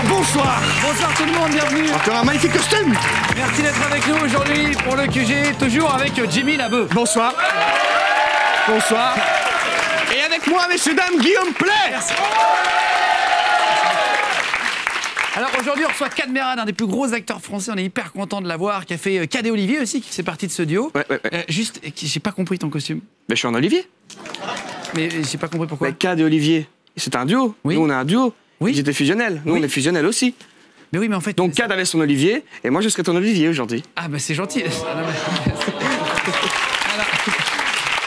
Bonsoir. Bonsoir tout le monde, bienvenue. Encore un magnifique costume. Merci d'être avec nous aujourd'hui pour le QG, toujours avec Jimmy Labeu. Bonsoir. Bonsoir. Et avec moi, messieurs, dames, Guillaume Play. Merci. Alors aujourd'hui, on reçoit Kad Merad, un des plus gros acteurs français. On est hyper content de l'avoir, qui a fait Kad et Olivier aussi, qui fait partie de ce duo. Ouais. Juste, j'ai pas compris ton costume. Mais je suis en Olivier. Mais j'ai pas compris pourquoi. Mais Kad et Olivier, c'est un duo. Oui. Nous, on est un duo. Oui. Ils étaient fusionnels. Nous, Oui. on est fusionnels aussi. Mais oui, mais en fait. Donc Kad avait son Olivier, et moi, je serai ton Olivier aujourd'hui. Ah bah c'est gentil.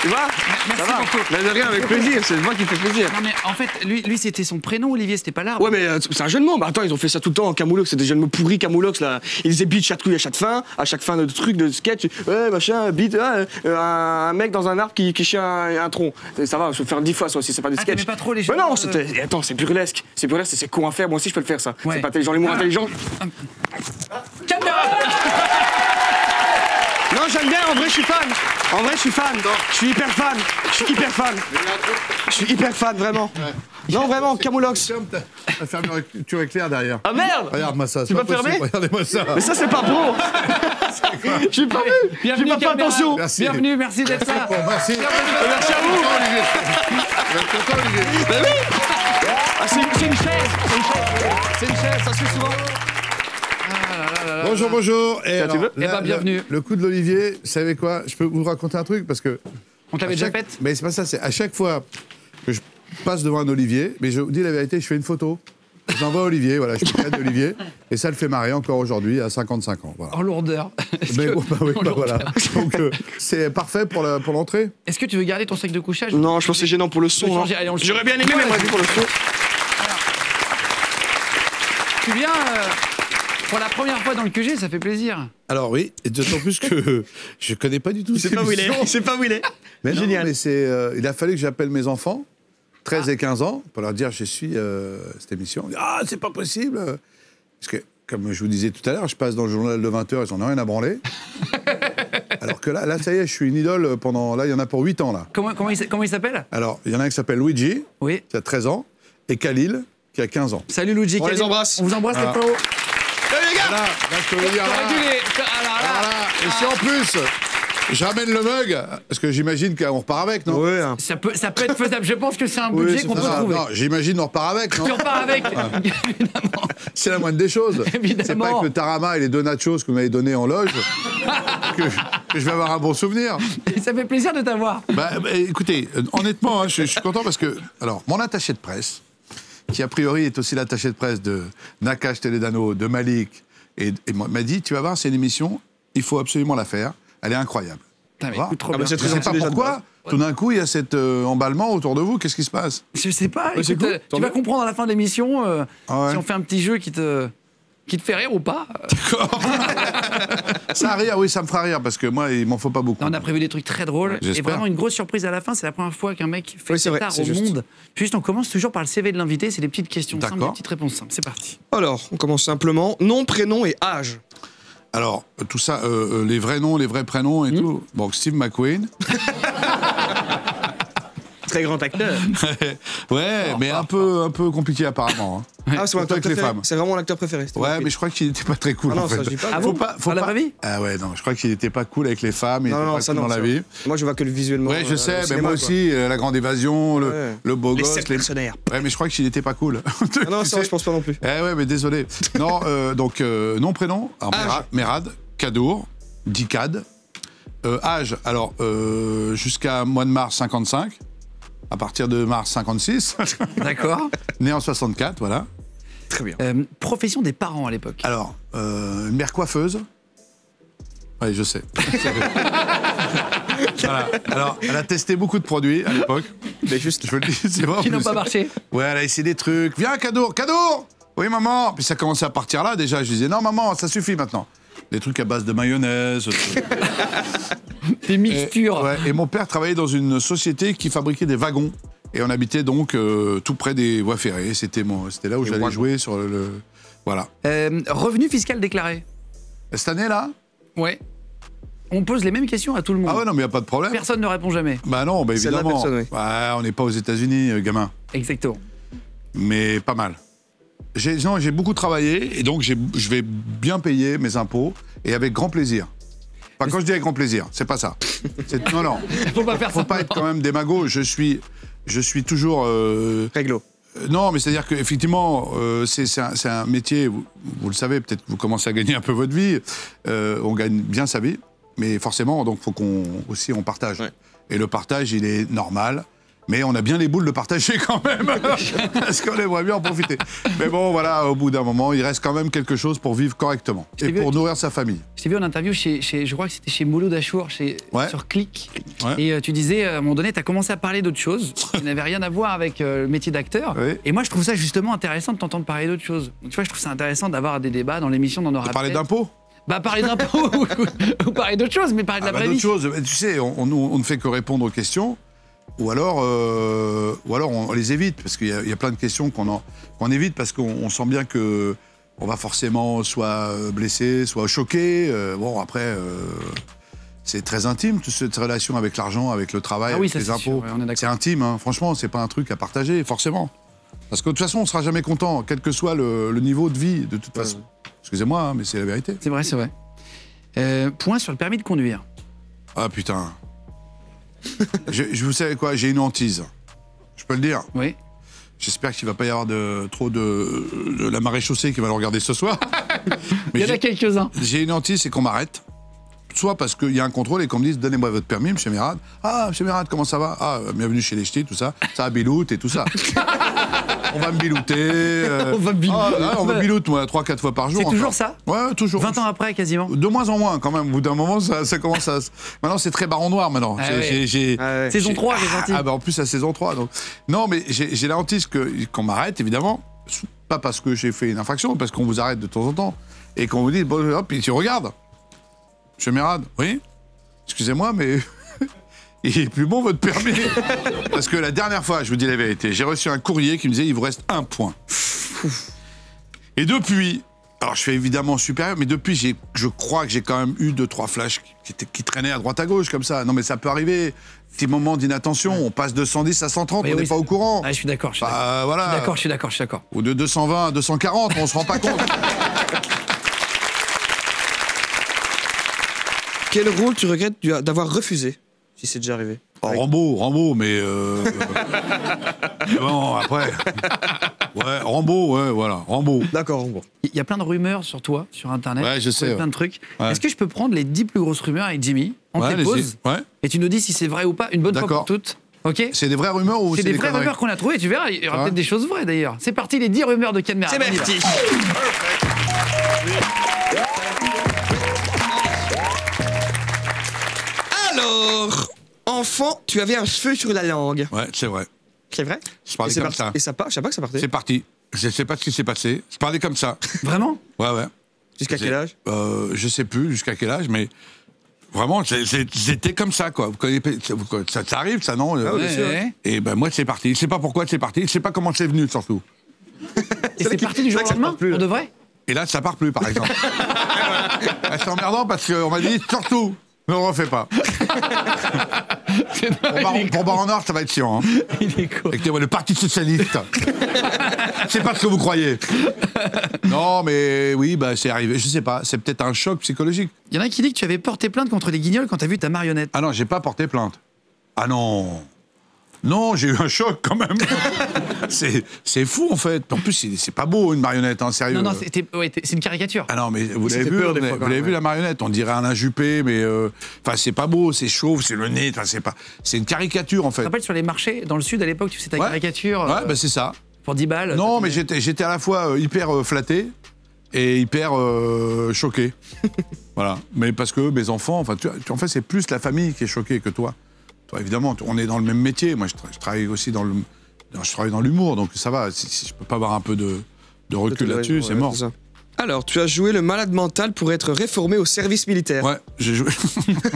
Tu vois? Merci Ça va. beaucoup. Mais de rien, avec plaisir. C'est moi qui fais plaisir. Non mais en fait, lui c'était son prénom, Olivier, c'était pas l'arbre. Ouais, mais c'est un jeu de mots. Bah attends, ils ont fait ça tout le temps en camoulox. C'est des jeux de mots pourris, camoulox, là. Ils disaient bite, chatouille à chaque fin de truc, de sketch. Ouais, machin, bite, un mec dans un arbre qui chie un tronc. Et ça va, je peux le faire 10 fois, ça aussi, c'est pas des Ah, sketchs. t'aimais pas trop les jeux. Mais non, c'était. Attends, c'est burlesque. C'est burlesque, c'est con à faire. Moi aussi, je peux le faire, ça. Ouais. C'est pas intelligent, les mots intelligents. Kad Merad. Non, j'aime bien, en vrai, je suis fan. En vrai, je suis fan. Je suis hyper fan. Je suis hyper fan. Je suis hyper fan, vraiment. Non, vraiment, camoulox. La fermeture éclair derrière. Ah merde! Regarde-moi ça. Tu peux fermer? Regardez-moi ça. Mais ça, c'est pas beau. J'ai pas vu. J'ai Bienvenue, pas fait Kad Merad. attention. Merci. Bienvenue, merci d'être là. Bon, merci. Merci à vous. Vous êtes content, Olivier? Ben oui. Ah, c'est une chaise. C'est une chaise, ça se fait souvent. Bonjour, bonjour. Et tu veux Eh ben, bienvenue. Le coup de l'Olivier, vous savez quoi? Je peux vous raconter un truc parce que. On t'avait à déjà chaque- fait. Mais c'est pas ça, c'est à chaque fois que je passe devant un Olivier, mais je vous dis la vérité, je fais une photo. J'envoie à Olivier, voilà, je suis Kad d'Olivier, et ça le fait marrer encore aujourd'hui à 55 ans. Voilà. En lourdeur. Mais bon, bah oui, en bah lourdeur. voilà. Donc c'est parfait pour l'entrée. Est-ce que tu veux garder ton sac de couchage? Non, je pense que c'est gênant pour le son. On peut hein. changer, allez, on le J'aurais bien aimé, mais vas-y pour le son. Tu viens pour la première fois dans le QG, ça fait plaisir. Alors oui, et d'autant plus que je connais pas du tout C'est cette pas où il est. émission. C'est pas où il est. Mais non, Génial. mais c'est, il a fallu que j'appelle mes enfants, 13 et 15 ans, pour leur dire je suis cette émission. Ah, c'est pas possible. Parce que, comme je vous disais tout à l'heure, je passe dans le journal de 20h, ils en ont rien à branler. Alors que là, ça y est, je suis une idole pendant. Là, il y en a pour 8 ans, là. Comment il s'appelle? Alors, il y en a un qui s'appelle Luigi, Oui. qui a 13 ans, et Khalil, qui a 15 ans. Salut Luigi. On les embrasse. On vous embrasse les Ah. pauvres. Salut les gars. Voilà, là, je peux vous dire, T'aurais là, dû les- Alors là, voilà. Et si en plus, je ramène le mug, parce que j'imagine qu'on repart avec, non? Ouais. hein. ça peut être faisable. Je pense que c'est un Oui, budget c'est qu'on peut faisable. trouver. Non, j'imagine on repart avec, non? Tu repars avec, évidemment. C'est la moindre des choses. Évidemment. C'est pas avec le tarama et les deux nachos que vous m'avez donnés en loge que je vais avoir un bon souvenir. Et ça fait plaisir de t'avoir. Bah, écoutez, honnêtement, hein, je suis content parce que, alors, mon attaché de presse, qui a priori est aussi l'attaché de presse de Nakash Teledano, de Malik, et m'a dit, tu vas voir, c'est une émission, il faut absolument la faire, elle est incroyable. Putain, mais Va. écoute, trop Ah bah, bien. c'est Je très sais gentil pas déjà de pourquoi, tout d'un coup, il y a cet emballement autour de vous, qu'est-ce qui se passe? Je sais pas. Ouais, c'est écoute, cool, tant tu vas mieux. comprendre à la fin de l'émission Ah ouais. si on fait un petit jeu qui te fait rire ou pas. Ça a rire, oui, ça me fera rire, parce que moi, il m'en faut pas beaucoup. Là, on a prévu des trucs très drôles. Et J'espère. vraiment une grosse surprise à la fin. C'est la première fois qu'un mec fait Oui, c'est vrai, art c'est au juste. monde. Juste, on commence toujours par le CV de l'invité. C'est des petites questions simples, D'accord. des petites réponses simples. C'est parti. Alors, on commence simplement. Nom, prénom et âge. Alors, tout ça, les vrais noms, les vrais prénoms et tout. Bon, Steve McQueen. Très grand acteur. Ouais, mais un peu compliqué apparemment. Hein. Ah, c'est mon Surtout acteur avec les préféré. femmes. C'est vraiment l'acteur préféré. c'était Ouais, Brad mais Pitt. je crois qu'il n'était pas très cool. Ah non, en fait. ça, je dis pas. Ah Faut bon pas- Faut Dans la pas- vraie vie? Ah ouais, non, je crois qu'il n'était pas cool avec les femmes, il Non, était non, pas ça cool non. dans la ça. vie. Moi, je vois que le visuellement. Ouais, je sais, le mais cinéma, moi quoi. aussi, La Grande Évasion, Ouais. le beau Les gosse. sept mercenaires. Ouais, mais je crois qu'il n'était pas cool. Ah non, Tu ça, sais. je pense pas non plus. Eh ouais, mais désolé. Non, donc, nom, prénom. Alors, Âge. Merad, Kadour, Dikad. Âge, alors, jusqu'à mois de mars 55. À partir de mars 56. D'accord. Né en 64, voilà. Très bien. Profession des parents à l'époque. Alors, une mère coiffeuse. Oui, je sais. Voilà. Alors, elle a testé beaucoup de produits à l'époque. Mais juste. Je vous le dis, c'est vrai. en Qui n'ont plus. pas marché. Ouais, elle a essayé des trucs. Viens, Kadour, Kadour. Oui, maman. Puis ça commençait à partir là, déjà. Je disais, non, maman, ça suffit maintenant. Des trucs à base de mayonnaise. Des mixtures. Ouais, et mon père travaillait dans une société qui fabriquait des wagons. Et on habitait donc tout près des voies ferrées. C'était là où j'allais wagons. jouer sur le... Voilà. Revenu fiscal déclaré. Cette année-là, Ouais. On pose les mêmes questions à tout le monde. Ah ouais, non, mais il n'y a pas de problème. Personne ne répond jamais. Bah non, bah Celle-là, évidemment. personne, oui. Ouais, on n'est pas aux États-Unis, gamin. Exactement. Mais pas mal. J'ai beaucoup travaillé et donc je vais bien payer mes impôts et avec grand plaisir. Enfin, quand je dis avec grand plaisir, c'est pas ça. Non, non. Faut pas faire Faut ça. pas être quand même démago. Je suis toujours. Réglo. Non, mais c'est-à-dire qu'effectivement, c'est un métier, vous le savez, peut-être que vous commencez à gagner un peu votre vie. On gagne bien sa vie, mais forcément, donc faut qu'on partage. Ouais. Et le partage, il est normal. Mais on a bien les boules de partager quand même, parce qu'on aimerait bien en profiter. Mais bon, voilà, au bout d'un moment, il reste quand même quelque chose pour vivre correctement et pour nourrir sa famille. Je t'ai vu en interview je crois que c'était chez Mouloud Achour, Ouais. sur Click. Ouais. Et tu disais, à un moment donné, tu as commencé à parler d'autre chose qui n'avait rien à voir avec le métier d'acteur. Oui. Et moi, je trouve ça justement intéressant de t'entendre parler d'autre chose. Donc, tu vois, je trouve ça intéressant d'avoir des débats dans l'émission, d'en aura Parler peut-être. d'impôts. Bah, parler d'impôts ou parler d'autre chose, mais parler de la vraie d'autres vie. choses. Tu sais, on ne fait que répondre aux questions, ou alors on les évite, parce qu'il y a plein de questions qu'on évite, parce qu'on sent bien que on va forcément soit blessé, soit choqué. Bon, après, c'est très intime, toute cette relation avec l'argent, avec le travail, Ah oui, avec ça, les c'est impôts. sûr, ouais, on est d'accord. C'est intime, hein. Franchement, c'est pas un truc à partager, forcément. Parce que de toute façon, on sera jamais content, quel que soit le niveau de vie, de toute façon. Excusez-moi, hein, mais c'est la vérité. C'est vrai, c'est vrai. Point sur le permis de conduire. Ah putain. Vous savez quoi, j'ai une hantise. Je peux le dire. Oui. J'espère qu'il ne va pas y avoir trop de la maréchaussée qui va le regarder ce soir. Il y en a quelques-uns. J'ai une hantise, c'est qu'on m'arrête. Soit parce qu'il y a un contrôle et qu'on me dise « Donnez-moi votre permis, monsieur Mérad ». « Ah, monsieur Mérad, comment ça va ? Ah, bienvenue chez les ch'tis, tout ça. Ça va biloute et tout ça. » On va me bilouter. On va bilouter. On me biloute, moi, 3-4 fois par jour. C'est toujours encore. ça ? Ouais, toujours. 20 ans après, quasiment. De moins en moins, quand même. Au bout d'un moment, ça commence à... Maintenant, c'est très baron noir, maintenant. Ah ouais. Saison 3, j'ai gentil. Ah, bah en plus, à saison 3. Donc... Non, mais j'ai la hantise qu'on m'arrête, évidemment. Pas parce que j'ai fait une infraction, parce qu'on vous arrête de temps en temps. Et qu'on vous dit, bon, hop, et tu regardes. Monsieur Mérad, oui ? Excusez-moi, mais... Il est plus bon, votre permis. Parce que la dernière fois, je vous dis la vérité, j'ai reçu un courrier qui me disait, il vous reste 1 point. Et depuis... Alors, je fais évidemment supérieur, mais depuis, je crois que j'ai quand même eu 2-3 flashs qui traînaient à droite à gauche, comme ça. Non, mais ça peut arriver. Petit moment d'inattention, on passe de 110 à 130, Oui, on n'est oui, pas au courant. Ah, je suis d'accord, je suis Bah, d'accord. voilà. Je suis d'accord. Ou de 220 à 240, on se rend pas compte. Quel rôle tu regrettes d'avoir refusé, si c'est déjà arrivé? Oh, Rambo, mais... Bon, après... Ouais, Rambo, ouais, voilà, Rambo. D'accord, bon. Il y a plein de rumeurs sur toi, sur Internet. Ouais, je sais, Il y a ouais. plein de trucs. Ouais. Est-ce que je peux prendre les 10 plus grosses rumeurs avec Jimmy? On te les allez-y. pose Ouais. et tu nous dis si c'est vrai ou pas, une bonne fois D'accord. pour toutes. Ok? C'est des vraies rumeurs ou C'est des vraies conneries rumeurs qu'on a trouvées, tu verras, il y aura Ouais. peut-être des choses vraies d'ailleurs. C'est parti, les 10 rumeurs de Ken Merad. C'est On y va. parti. Alors, enfant, tu avais un cheveu sur la langue. Ouais, c'est vrai. C'est vrai? Je parlais Et c'est comme parti- ça. Et ça part, je sais pas que ça partait. C'est parti. Je sais pas ce qui s'est passé. Je parlais comme ça. Vraiment? Ouais, ouais. Jusqu'à quel âge? Je sais plus jusqu'à quel âge, mais vraiment, j'étais comme ça, quoi. Ça arrive, ça, non Ah oui, bien sûr. Ouais. Et ben moi, c'est parti. Je sais pas pourquoi c'est parti. Je sais pas comment c'est venu, surtout. Et c'est parti du jour au c'est vrai que ça lendemain? part plus, là. Pour de vrai? Et là, ça part plus, par exemple. C'est emmerdant parce qu'on m'a dit, surtout, ne le refais pas. Pour Baron Noir, ça va être chiant. Hein. Il est con. Écoutez-moi, le Parti Socialiste. C'est pas ce que vous croyez. Non, mais oui, bah, c'est arrivé. Je sais pas. C'est peut-être un choc psychologique. Il y en a qui dit que tu avais porté plainte contre les Guignols quand t'as vu ta marionnette. Ah non, j'ai pas porté plainte. Ah non. Non, j'ai eu un choc quand même. C'est fou en fait. En plus, c'est pas beau une marionnette, hein, sérieux. Non, non, c'est une caricature. Ah non, mais vous Ça l'avez fait vu, peur, des vous fois, quand l'avez même, vu la marionnette. On dirait Alain Juppé, mais enfin c'est pas beau, c'est chauve, c'est le nez, enfin c'est une caricature en Tu fait. te rappelles sur les marchés dans le sud à l'époque, tu faisais ta Ouais. caricature Ouais, bah c'est ça. pour 10 balles. Non, ça mais faisait- j'étais à la fois hyper flatté et hyper choqué. Voilà. Mais parce que mes enfants, enfin, en fait, c'est plus la famille qui est choquée que toi. Toi, évidemment, on est dans le même métier. Moi, je travaille aussi je travaille dans l'humour, donc ça va. Si je peux pas avoir un peu de recul là-dessus, c'est mort. ça. Alors, tu as joué le malade mental pour être réformé au service militaire. Ouais, j'ai joué.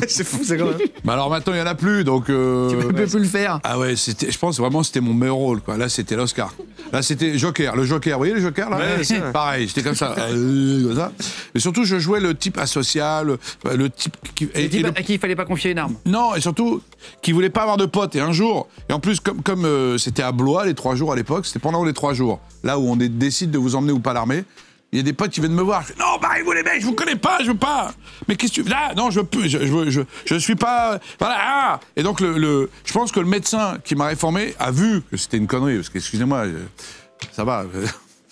C'est fou, ça, quand même. Mais alors maintenant, il n'y en a plus, donc... Tu peux plus le faire. Ah ouais, je pense vraiment c'était mon meilleur rôle, quoi. Là, c'était l'Oscar. Là, c'était Joker. Le Joker, vous voyez le Joker, là? Ouais, c'est vrai. Pareil, j'étais comme ça. Comme ça. Et surtout, je jouais le type asocial, le type... À qui il fallait pas confier une arme. Non, et surtout, qui voulait pas avoir de potes. Et un jour, et en plus, comme c'était à Blois, les 3 jours à l'époque, c'était pendant les 3 jours, là où on décide de vous emmener ou pas à l'armée, il y a des potes qui viennent me voir. Je fais, non, bah, vous les mecs, je vous connais pas, je veux pas. Mais qu'est-ce que tu... Là, non, je suis pas... Voilà, ah. Et donc, je pense que le médecin qui m'a réformé a vu que c'était une connerie, parce que, excusez-moi, ça va.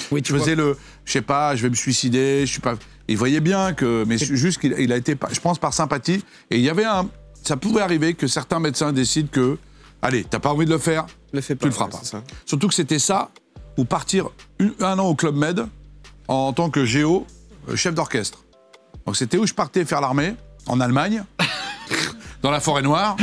Oui, je faisais je sais pas, je vais me suicider, je suis pas... Il voyait bien que... Mais juste qu'il a été, je pense, par sympathie. Et il y avait ça pouvait arriver que certains médecins décident que, allez, t'as pas envie de le faire, Tu le feras pas. Surtout que c'était ça, ou partir 1 an au Club Med, en tant que géo, chef d'orchestre. Donc c'était où je partais faire l'armée, en Allemagne, dans la forêt noire,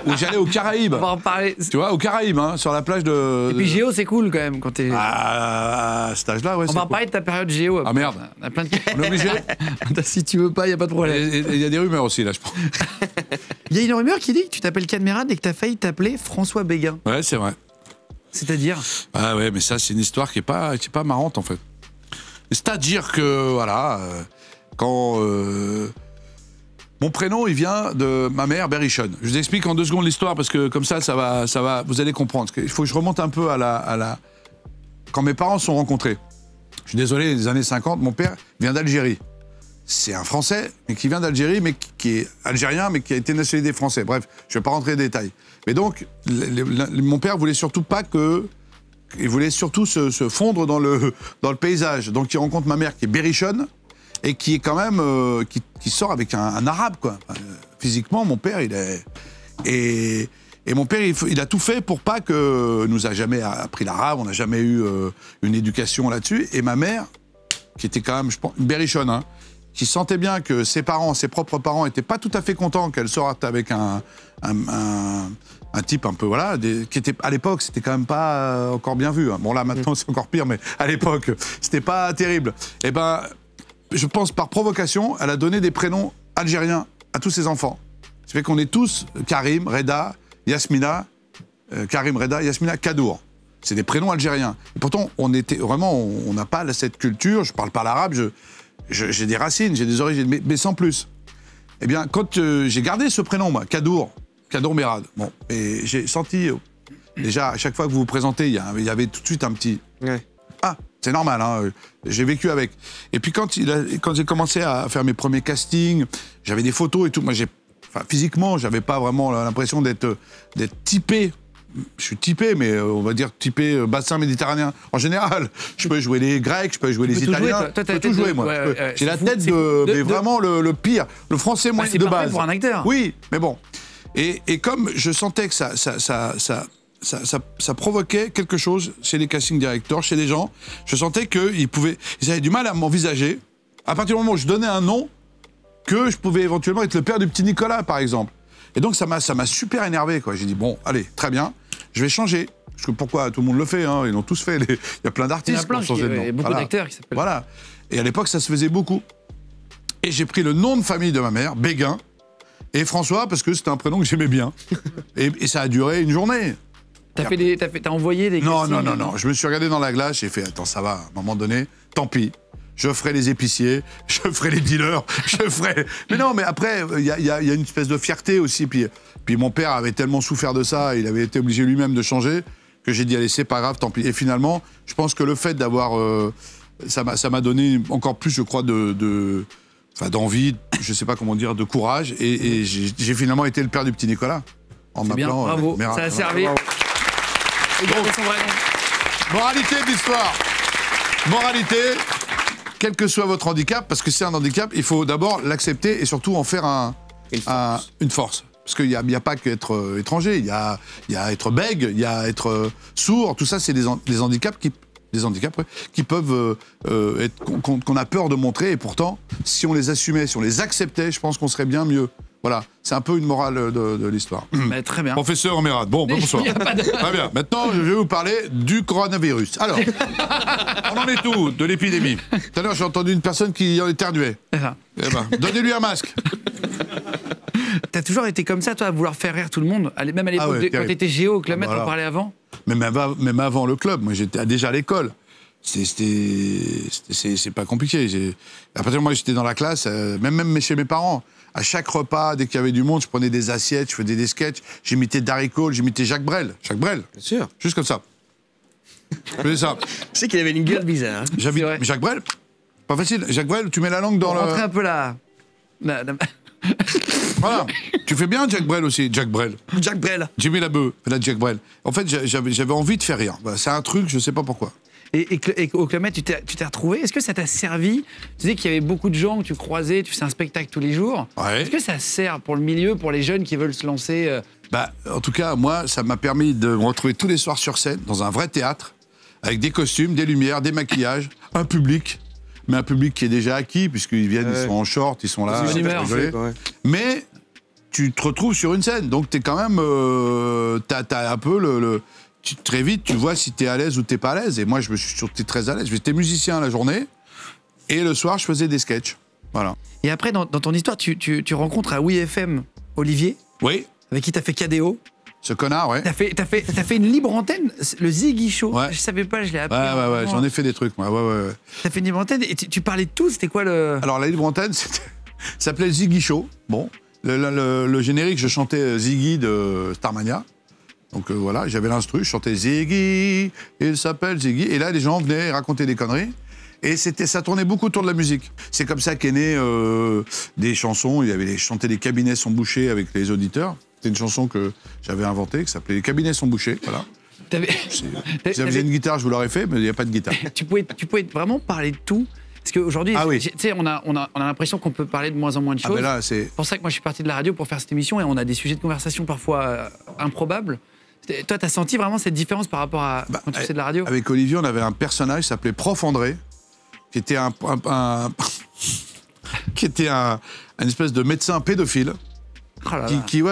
où j'allais aux Caraïbes. On va en parler. Tu vois, aux Caraïbes, hein, sur la plage de... Et puis Géo, c'est cool quand même quand t'es. À cet âge-là, ouais. On va en parler de ta période Géo. Ah merde. On a plein de... On est obligé. Si tu veux pas, y a pas de problème. Et il y a des rumeurs aussi, là, je pense. Il y a une rumeur qui dit que tu t'appelles Cadmerade et que t'as failli t'appeler François Béguin. Ouais, c'est vrai. C'est-à-dire? Ah ouais, mais ça, c'est une histoire qui est pas marrante, en fait. C'est-à-dire que, voilà, quand... mon prénom, il vient de ma mère, Berrichonne. Je vous explique en 2 secondes l'histoire, parce que comme ça va, vous allez comprendre. Il faut que je remonte un peu à la... Quand mes parents se sont rencontrés, je suis désolé, les années 50, mon père vient d'Algérie. C'est un Français, mais qui vient d'Algérie, mais qui est algérien, mais qui a été nationalisé français. Bref, je ne vais pas rentrer dans les détails. Mais donc, mon père voulait surtout pas que... Il voulait surtout se fondre dans le paysage. Donc, il rencontre ma mère, qui est Berrichonne, et qui est quand même... qui sort avec un arabe, quoi. Physiquement, mon père, il est... Et mon père, il a tout fait pour pas que... nous a jamais appris l'arabe, on n'a jamais eu une éducation là-dessus. Et ma mère, qui était quand même, je pense, une Berrichonne, hein, qui sentait bien que ses propres parents, étaient pas tout à fait contents qu'elle sorte avec un type un peu, voilà, qui était, à l'époque, c'était quand même pas encore bien vu. Hein. Bon, là, maintenant, c'est encore pire, mais à l'époque, c'était pas terrible. Et ben, je pense, par provocation, elle a donné des prénoms algériens à tous ses enfants. Ça fait qu'on est tous Karim, Reda, Yasmina, Kadour. C'est des prénoms algériens. Et pourtant, on n'a pas cette culture, je parle pas l'arabe, j'ai des racines, j'ai des origines, mais sans plus. Eh bien, quand j'ai gardé ce prénom, moi, Kadour Merad, bon, et j'ai senti, déjà, à chaque fois que vous vous présentez, il y avait tout de suite un petit... Ouais. Ah, c'est normal, hein, j'ai vécu avec. Et puis quand j'ai commencé à faire mes premiers castings, j'avais des photos et tout, moi, physiquement, j'avais pas vraiment l'impression d'être typé. Je suis typé, mais on va dire typé bassin méditerranéen. En général, je peux jouer les Grecs, je peux jouer les Italiens. Toi, je peux tout jouer, moi. J'ai la tête mais vraiment le pire. Le français moyen de base. C'est pour un acteur. Oui, mais bon. Et comme je sentais que ça provoquait quelque chose chez les casting directors, chez les gens, je sentais qu'ils avaient du mal à m'envisager. À partir du moment où je donnais un nom, que je pouvais éventuellement être le père du petit Nicolas, par exemple. Et donc, ça m'a super énervé, quoi. J'ai dit, bon, allez, très bien, je vais changer. Parce que pourquoi tout le monde le fait, hein, ils l'ont tous fait. Il y a plein d'artistes qui ont changé de nom. Il y a beaucoup d'acteurs qui s'appellent. Voilà. Et à l'époque, ça se faisait beaucoup. Et j'ai pris le nom de famille de ma mère, Béguin, et François, parce que c'était un prénom que j'aimais bien. et ça a duré une journée. T'as envoyé des Non, castings, non. Je me suis regardé dans la glace, j'ai fait, attends, ça va, à un moment donné, tant pis. Je ferai les épiciers, je ferai les dealers, je ferai... Mais non, mais après, il y a une espèce de fierté aussi. Puis mon père avait tellement souffert de ça, il avait été obligé lui-même de changer, que j'ai dit, allez, c'est pas grave, tant pis. Et finalement, je pense que le fait d'avoir... ça m'a donné encore plus, je crois, d'envie, je sais pas comment dire, de courage. Et j'ai finalement été le père du petit Nicolas. En m'appelant... Bravo, ça a servi. Moralité de l'histoire. Moralité... Quel que soit votre handicap, parce que c'est un handicap, il faut d'abord l'accepter et surtout en faire une force. Parce qu'il n'y a pas qu'être étranger, il y a être bègue, il y a être sourd, tout ça, c'est des handicaps qui peuvent être qu'on a peur de montrer. Et pourtant, si on les assumait, si on les acceptait, je pense qu'on serait bien mieux. Voilà, c'est un peu une morale de l'histoire. Bah, très bien. Professeur Omerad, bon, bonsoir. Il y a pas de- Très bien, maintenant je vais vous parler du coronavirus. Alors, on en est où de l'épidémie? Tout à l'heure j'ai entendu une personne qui en éternuait. C'est ça. Eh ben, donnez-lui un masque. T'as toujours été comme ça, toi, à vouloir faire rire tout le monde. Même à l'époque, Ah ouais, quand terrible. t'étais géo au Club Med, Voilà. on parlait avant. Même avant le club, moi j'étais déjà à l'école. C'est pas compliqué. À partir du moment où j'étais dans la classe, même chez mes parents, à chaque repas, dès qu'il y avait du monde, je prenais des assiettes, je faisais des sketchs, j'imitais Darry Cole, j'imitais Jacques Brel. Jacques Brel, Bien sûr. juste comme ça. Je faisais ça. Tu sais qu'il avait une gueule bizarre. Hein. C'est vrai. Jacques Brel, pas facile. Jacques Brel, tu mets la langue dans le... Rentrer un peu là. Voilà. Tu fais bien Jacques Brel aussi, Jacques Brel. Jacques Brel. Jimmy Labeu, fait la Jacques Brel. En fait, j'avais envie de faire rire. Voilà, c'est un truc, je sais pas pourquoi. Et au Club Med, tu t'es retrouvé. Est-ce que ça t'a servi? Tu disais qu'il y avait beaucoup de gens que tu croisais, tu faisais un spectacle tous les jours. Ouais. Est-ce que ça sert pour le milieu, pour les jeunes qui veulent se lancer Bah, en tout cas, moi, ça m'a permis de me retrouver tous les soirs sur scène, dans un vrai théâtre, avec des costumes, des lumières, des maquillages, un public, mais un public qui est déjà acquis, puisqu'ils viennent, ils sont en short, ils sont là, Bonne pour humeur. rigoler. Ouais. Mais tu te retrouves sur une scène, donc t'es quand même, t'as un peu très vite, tu vois si t'es à l'aise ou t'es pas à l'aise. Et moi, je me suis surtout très à l'aise. J'étais musicien la journée, et le soir, je faisais des sketchs. Voilà. Et après, dans ton histoire, tu rencontres à WeFM Olivier, Oui, avec qui t'as fait KDO. ce connard, ouais. T'as fait une libre antenne, le Ziggy Show. Ouais. Je savais pas, je l'ai appris. Ouais, j'en ai fait des trucs, moi. Ouais. T'as fait une libre antenne et tu parlais de tout. C'était quoi le. Alors, la libre antenne, ça s'appelait Ziggy Show. Bon, le générique, je chantais Ziggy de Starmania. Donc voilà, j'avais l'instru, je chantais Ziggy, il s'appelle Ziggy. Et là, les gens venaient raconter des conneries. Et ça tournait beaucoup autour de la musique. C'est comme ça qu'est né des chansons. Il y avait les chanter Les cabinets sont bouchés avec les auditeurs. C'était une chanson que j'avais inventée, qui s'appelait Les cabinets sont bouchés. Voilà. Si vous aviez une guitare, je vous l'aurais fait, mais il n'y a pas de guitare. Tu pouvais vraiment parler de tout. Parce qu'aujourd'hui, Ah oui. tu sais, on a l'impression qu'on peut parler de moins en moins de Ah choses. ben là, c'est... C'est pour ça que moi, je suis parti de la radio pour faire cette émission et on a des sujets de conversation parfois improbables. Toi, t'as senti vraiment cette différence par rapport à quand tu faisais de la radio? Avec Olivier, on avait un personnage qui s'appelait Prof André, qui était qui était un espèce de médecin pédophile, Oh là là. qui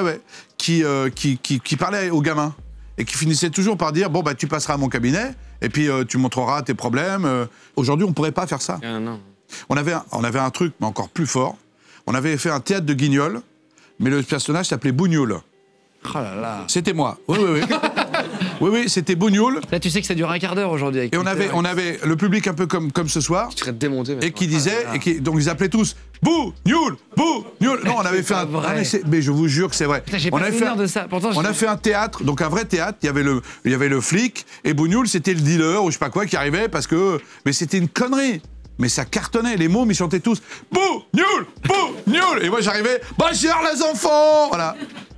parlait aux gamins et qui finissait toujours par dire bon bah tu passeras à mon cabinet et puis tu montreras tes problèmes. Aujourd'hui, on pourrait pas faire ça. Ah, non. On avait un truc, mais encore plus fort. On avait fait un théâtre de Guignol, mais le personnage s'appelait Bougnoul. Oh là là. C'était moi. Oui. Oui, c'était Bougnoul. Là, tu sais que ça dure un quart d'heure aujourd'hui. avec Et Twitter. on avait le public un peu comme ce soir. Tu serais démonté. Et qui disait, donc ils appelaient tous Bou, Nioul. Non, on avait fait un. vrai. Ah, mais je vous jure que c'est vrai. Putain, j'ai On pas avait souvenir fait de ça. Pourtant, on a fait un théâtre, donc un vrai théâtre. Il y avait le flic et Bougnoul, c'était le dealer ou je sais pas quoi qui arrivait parce que. Mais c'était une connerie. Mais ça cartonnait. Les mômes, ils chantaient tous Bougnoul. Et moi, j'arrivais bonjour les enfants. Voilà.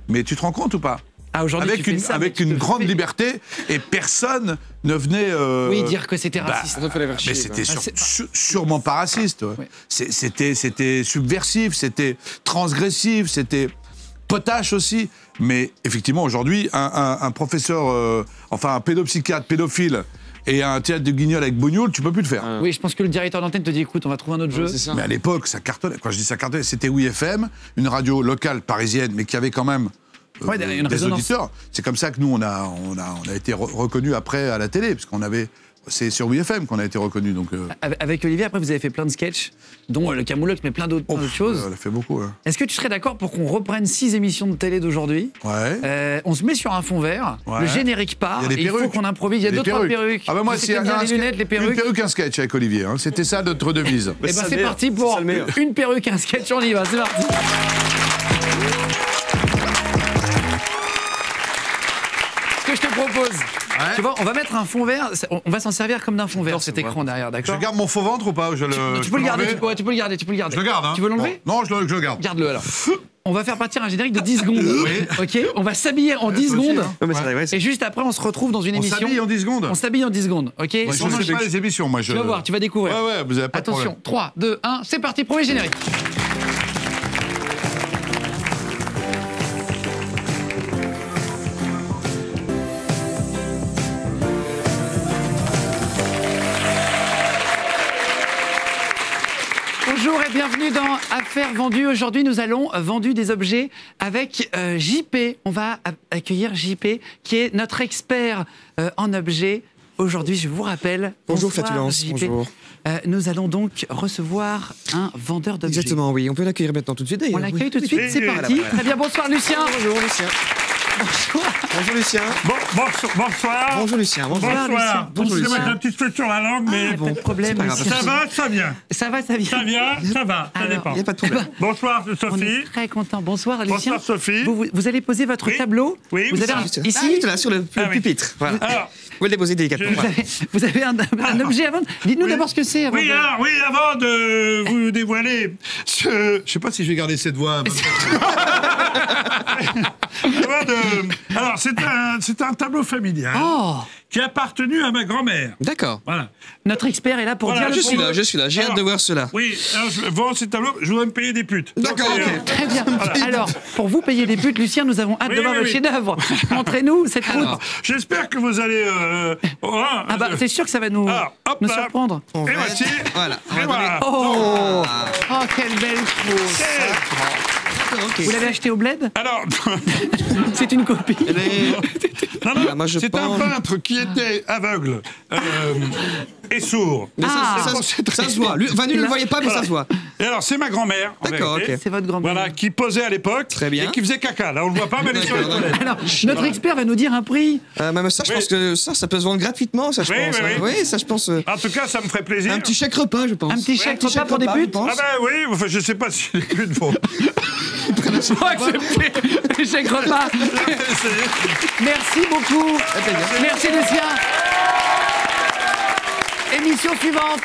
Mais tu te rends compte ou pas? Ah, aujourd'hui, tu fais ça, mais Avec tu une te grande fais- liberté et personne ne venait. Oui, dire que c'était raciste. Ça fallait faire chier. Mais c'était quoi. Ah, c'est- sûrement pas raciste. Ouais. Ouais. C'était subversif, c'était transgressif, c'était potache aussi. Mais effectivement, aujourd'hui, un professeur, enfin un pédopsychiatre, pédophile, et un théâtre de Guignol avec Bougnoul, tu peux plus le faire. Oui, je pense que le directeur d'antenne te dit écoute, on va trouver un autre jeu. C'est ça. Mais à l'époque, ça cartonnait. Quand je dis ça cartonnait, c'était WeFM, une radio locale parisienne, mais qui avait quand même Ouais, une des résonance. auditeurs. C'est comme ça que nous, on a été reconnus après à la télé, parce qu'on avait... C'est sur WeFM qu'on a été reconnus, donc... Avec Olivier, après, vous avez fait plein de sketchs, dont le Camoulox, mais plein d'autres choses. Elle a fait beaucoup, hein. Est-ce que tu serais d'accord pour qu'on reprenne 6 émissions de télé d'aujourd'hui? Ouais. On se met sur un fond vert, Ouais. le générique part, Il y a des et il faut perruques. qu'on improvise. Il y a Des 2-3 perruques. Ah bah moi, Je sais c'est que t'aimes bien les lunettes, les une perruques. perruque, un sketch avec Olivier. Hein. C'était ça notre devise. Et ben ça, c'est le parti meilleur. pour C'est ça, le meilleur. une perruque, un sketch, on y va, c'est parti. Ce que je te propose, tu vois, on va mettre un fond vert, on va s'en servir comme d'un fond vert, cet écran derrière, Je d'accord? garde mon faux ventre ou pas? Tu peux le garder, l'enlever tu peux le garder, tu peux le garder. Je le garde, hein. Tu veux l'enlever? Non, je le garde. Garde-le alors. On va faire partir un générique de 10 secondes. Ok? On va s'habiller en 10 Aussi, secondes. hein. Ouais, mais ça, ouais, c'est- Et juste après, on se retrouve dans une On émission. s'habille en 10 secondes. On s'habille en 10 secondes, ok? Moi, je ne sais pas les émissions, moi. Tu vas voir, tu vas découvrir. Ouais, vous avez pas de Attention, problème. 3, 2, 1, c'est parti, premier générique. Bonjour et bienvenue dans Affaires vendues. Aujourd'hui, nous allons vendu des objets avec JP. On va accueillir JP, qui est notre expert en objets. Aujourd'hui, je vous rappelle. Bonjour bonsoir, Flatulence, JP. bonjour. Nous allons donc recevoir un vendeur d'objets. Exactement, oui. On peut l'accueillir maintenant tout de suite. On d'ailleurs. l'accueille tout de suite, c'est parti. Voilà. Très bien, bonsoir Lucien. Bonjour Lucien. Bonsoir. Bonjour Lucien. Bonsoir. Bonjour Lucien. Bonjour. Lucien. Bonsoir. Bonjour, Je vais Lucien. mettre un petit peu sur la langue, mais Pas de problème, c'est pas grave. Lucien. ça va, ça vient. Ça va, ça vient. Ça vient, ça va, ça Alors, dépend. Il n'y a pas de problème. Bonsoir, On Sophie. est très content. Bonsoir Lucien. Bonsoir, Sophie. Vous allez poser votre Oui. tableau. Oui, Vous oui, avez ça. un- Ici, ici, là, sur le Ah oui. pupitre. Voilà. Alors, Vous le déposez délicatement. Voilà. vous avez un objet à vendre. Dites-nous Oui. d'abord ce que c'est. avant de- avant de vous dévoiler ce... Je sais pas si je vais garder cette voix. Alors, c'est un tableau familial Oh, qui a appartenu à ma grand-mère. D'accord. Voilà. notre expert est là pour Voilà, dire Je le suis prix. là, je suis là. J'ai hâte Alors, de voir cela. Oui, alors je vends ces tableaux, je voudrais me payer des putes. D'accord, Donc, ok. Très bien. Alors, pour vous payer des putes, Lucien, nous avons hâte Oui, de voir oui, le oui. chef-d'œuvre. Montrez-nous cette route. Alors, J'espère que vous allez... voilà, Ah bah, c'est sûr que ça va nous, Alors, hop nous là. surprendre. on Et va voici. Voilà. On Et va voilà. Oh, oh quelle belle chose. donner- Ok. Vous l'avez acheté au bled? Alors, C'est une copie. Elle est- non, Voilà, moi, je c'est un pense- peintre qui était aveugle et sourd. Mais Ah. ça se voit. Lui, enfin, lui, ne le voyez pas, mais ça se voit. Et alors, c'est ma grand-mère, en D'accord, vérité. ok. C'est votre grand-mère. Voilà, qui posait à l'époque. Très bien. Et qui faisait caca. Là, on le voit pas, mais elle est sur les D'accord, toilettes. Alors, notre expert va nous dire un prix. Même ça, je Oui. pense que ça peut se vendre gratuitement, ça, je Oui, pense. oui, hein. oui. Oui, ça, je pense. En tout cas, ça me ferait plaisir. Un petit chèque repas, je pense. Un petit chèque repas pour des je putes. pense. Ah ben oui, enfin, je sais pas si les putes vont... Faut accepter. Chèque repas. Merci beaucoup. Merci Lucien. Émission suivante.